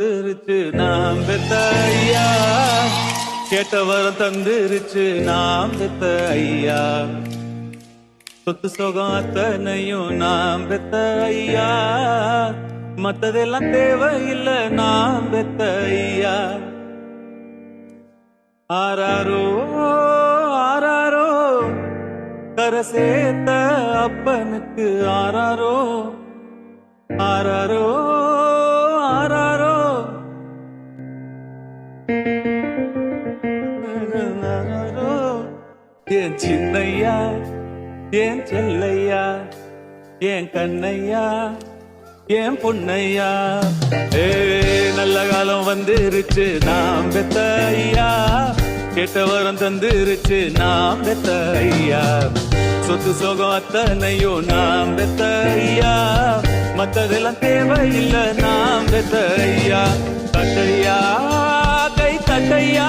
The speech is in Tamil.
திருச்சு நாம் பெத்த ஐயா, கேட்டவரம் தந்துருச்சு நாம் பெத்த ஐயா, சொத்து சுகம் அத்தனையும் நாம் பெத்த ஐயா, மத்ததெல்லாம் தேவையில்லை நாம் பெத்த ஐயா. ஆராரோ ஆராரோ கரை சேர்த்த அப்பனுக்கு ஆராரோ ஆராரோ ஆராரோ ஆராரோ. என் சின்னையா, என் செல்லையா, என் கண்ணையா, என் பொன்னையா, ஏ நல்ல காலம் வந்துருச்சு நாம் பெத்த ஐயா, கேட்டவரம் தந்துருச்சு நாம் பெத்த ஐயா, சொத்து சோகம் அத்தனையும் நாம் பெத்த ஐயா, மத்ததெல்லாம் தேவையில்லை நாம் பெத்த ஐயா. தட்டையா கை தட்டையா